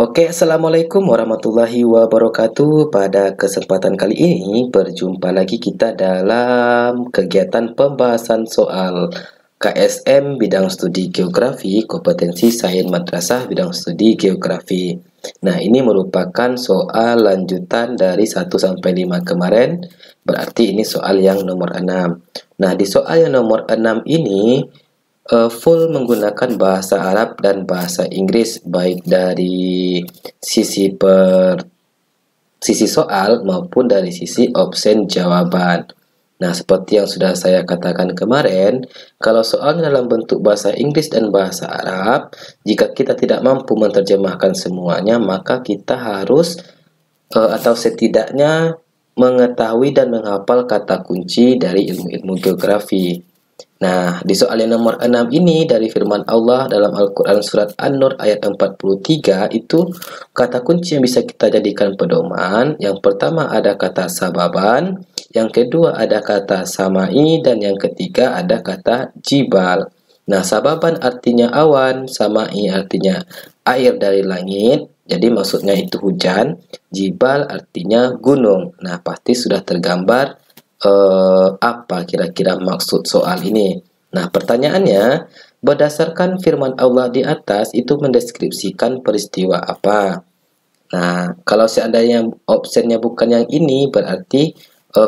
Assalamualaikum warahmatullahi wabarakatuh. Pada kesempatan kali ini, berjumpa lagi kita dalam kegiatan pembahasan soal KSM bidang studi geografi, kompetensi sains madrasah bidang studi geografi. Nah, ini merupakan soal lanjutan dari 1 sampai 5 kemarin, berarti ini soal yang nomor 6. Nah, di soal yang nomor 6 ini full menggunakan bahasa Arab dan bahasa Inggris, baik dari sisi soal maupun dari sisi option jawaban. Nah, seperti yang sudah saya katakan kemarin, kalau soalnya dalam bentuk bahasa Inggris dan bahasa Arab, jika kita tidak mampu menerjemahkan semuanya, maka kita harus atau setidaknya mengetahui dan menghafal kata kunci dari ilmu-ilmu geografi. Nah, di soal yang nomor 6 ini dari firman Allah dalam Al-Quran surat An-Nur ayat 43 itu kata kunci yang bisa kita jadikan pedoman. Yang pertama ada kata sababan, yang kedua ada kata samai, dan yang ketiga ada kata jibal. Nah, sababan artinya awan, samai artinya air dari langit, jadi maksudnya itu hujan. Jibal artinya gunung. Nah, pasti sudah tergambar apa kira-kira maksud soal ini. Nah, pertanyaannya, berdasarkan firman Allah di atas itu mendeskripsikan peristiwa apa? Nah, kalau seandainya opsinya bukan yang ini, berarti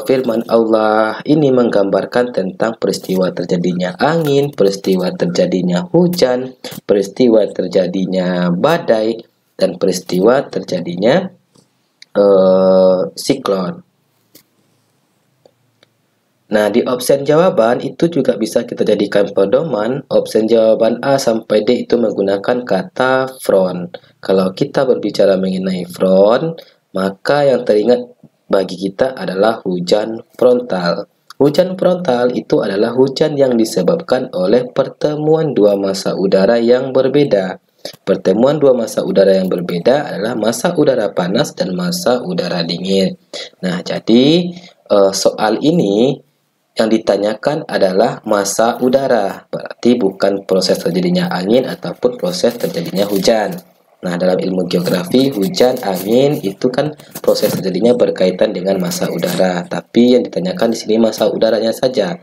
firman Allah ini menggambarkan tentang peristiwa terjadinya angin, peristiwa terjadinya hujan, peristiwa terjadinya badai, dan peristiwa terjadinya siklon. Nah, di option jawaban itu juga bisa kita jadikan pedoman. Option jawaban A sampai D itu menggunakan kata front. Kalau kita berbicara mengenai front, maka yang teringat bagi kita adalah hujan frontal. Hujan frontal itu adalah hujan yang disebabkan oleh pertemuan dua massa udara yang berbeda. Pertemuan dua massa udara yang berbeda adalah massa udara panas dan massa udara dingin. Nah, jadi soal ini yang ditanyakan adalah massa udara, berarti bukan proses terjadinya angin ataupun proses terjadinya hujan. Nah, dalam ilmu geografi, hujan, angin itu kan proses terjadinya berkaitan dengan massa udara, tapi yang ditanyakan di sini massa udaranya saja,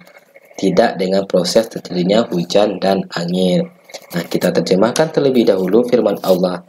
tidak dengan proses terjadinya hujan dan angin. Nah, kita terjemahkan terlebih dahulu firman Allah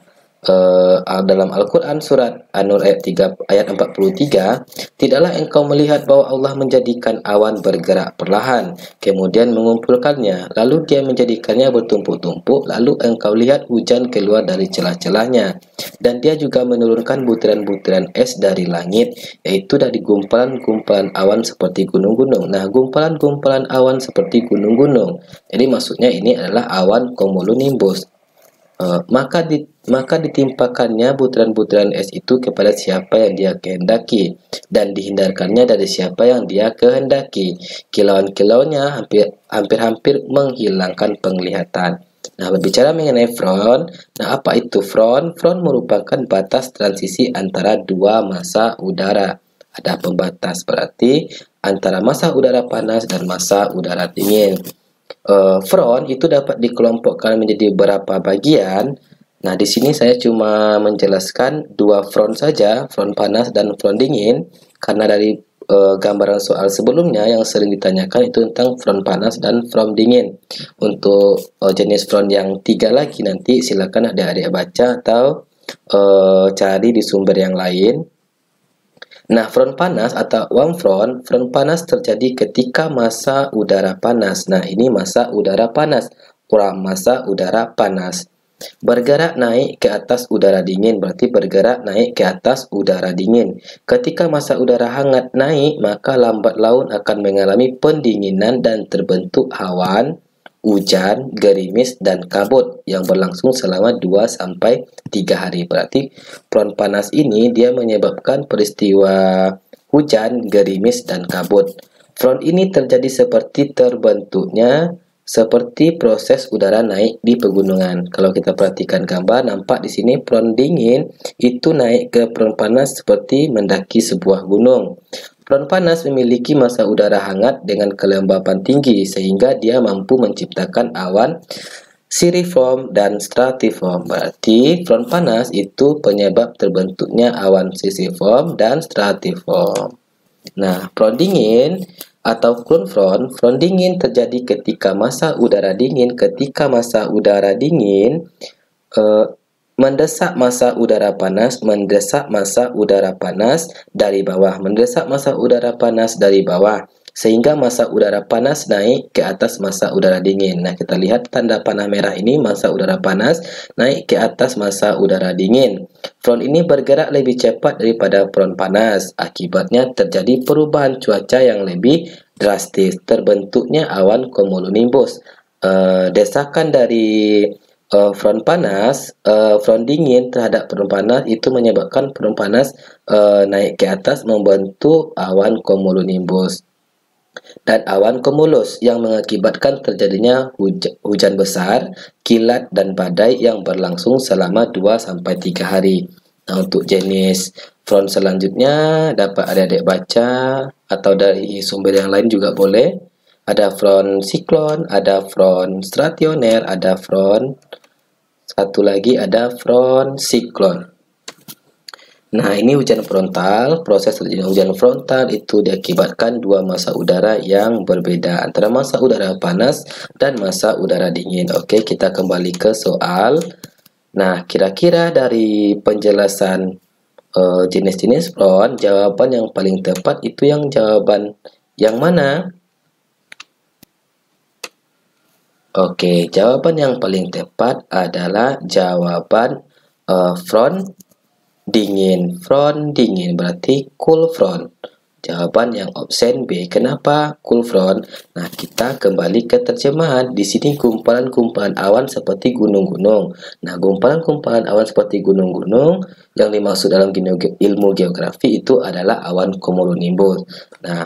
dalam Al-Quran surat An-Nur ayat 43, tidaklah engkau melihat bahwa Allah menjadikan awan bergerak perlahan, kemudian mengumpulkannya, lalu dia menjadikannya bertumpuk-tumpuk, lalu engkau lihat hujan keluar dari celah-celahnya, dan dia juga menurunkan butiran-butiran es dari langit, yaitu dari gumpalan-gumpalan awan seperti gunung-gunung. Nah, gumpalan-gumpalan awan seperti gunung-gunung, jadi maksudnya ini adalah awan cumulonimbus. Maka ditimpakannya butiran-butiran es itu kepada siapa yang dia kehendaki, dan dihindarkannya dari siapa yang dia kehendaki. Kilauan-kilauannya hampir-hampir menghilangkan penglihatan. Nah, berbicara mengenai front, nah apa itu front? Front merupakan batas transisi antara dua massa udara. Ada pembatas, berarti antara massa udara panas dan massa udara dingin. Front itu dapat dikelompokkan menjadi beberapa bagian. Nah, di sini saya cuma menjelaskan dua front saja, front panas dan front dingin, karena dari gambaran soal sebelumnya yang sering ditanyakan itu tentang front panas dan front dingin. Untuk jenis front yang tiga lagi nanti silakan adik-adik baca atau cari di sumber yang lain. Nah, front panas atau warm front panas terjadi ketika massa udara panas. Nah, ini massa udara panas, kurang massa udara panas. Bergerak naik ke atas udara dingin, berarti bergerak naik ke atas udara dingin. Ketika massa udara hangat naik, maka lambat laun akan mengalami pendinginan dan terbentuk awan, hujan, gerimis, dan kabut yang berlangsung selama 2-3 hari. Berarti front panas ini dia menyebabkan peristiwa hujan, gerimis, dan kabut. Front ini terjadi seperti proses udara naik di pegunungan. Kalau kita perhatikan gambar, nampak di sini front dingin itu naik ke front panas seperti mendaki sebuah gunung. Front panas memiliki massa udara hangat dengan kelembapan tinggi sehingga dia mampu menciptakan awan Cirriform dan stratiform. Berarti front panas itu penyebab terbentuknya awan cirriform dan stratiform. Nah, front dingin atau cool front, front dingin terjadi ketika massa udara dingin mendesak massa udara panas dari bawah, sehingga massa udara panas naik ke atas massa udara dingin. Nah, kita lihat tanda panah merah ini, massa udara panas naik ke atas massa udara dingin. Front ini bergerak lebih cepat daripada front panas. Akibatnya terjadi perubahan cuaca yang lebih drastis, terbentuknya awan cumulonimbus. Desakan dari front dingin terhadap front panas itu menyebabkan front panas naik ke atas membentuk awan cumulonimbus dan awan cumulus yang mengakibatkan terjadinya hujan besar, kilat dan badai yang berlangsung selama 2-3 hari. Nah, untuk jenis front selanjutnya dapat adik-adik baca atau dari sumber yang lain juga boleh. Ada front siklon, ada front strationer, ada front satu lagi ada front siklon. Nah, ini hujan frontal. Proses terjadinya hujan frontal itu diakibatkan dua massa udara yang berbeda antara massa udara panas dan massa udara dingin. Oke, kita kembali ke soal. Nah, kira-kira dari penjelasan jenis-jenis front, jawaban yang paling tepat itu yang jawaban yang mana? Oke, jawaban yang paling tepat adalah jawaban front dingin. Front dingin berarti cool front. Jawaban yang option B. Kenapa cool front? Nah, kita kembali ke terjemahan. Di sini gumpalan-gumpalan awan seperti gunung-gunung. Nah, gumpalan-gumpalan awan seperti gunung-gunung yang dimaksud dalam ilmu geografi itu adalah awan cumulonimbus. Nah,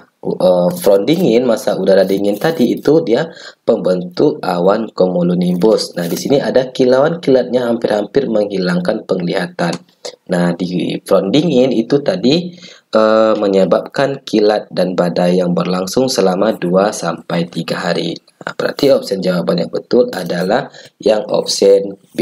front dingin, massa udara dingin tadi itu dia pembentuk awan cumulonimbus. Nah, di sini ada kilauan-kilatnya hampir-hampir menghilangkan penglihatan. Nah, di front dingin itu tadi menyebabkan kilat dan badai yang berlangsung selama 2-3 hari. Nah, berarti opsi jawaban yang betul adalah yang opsi B.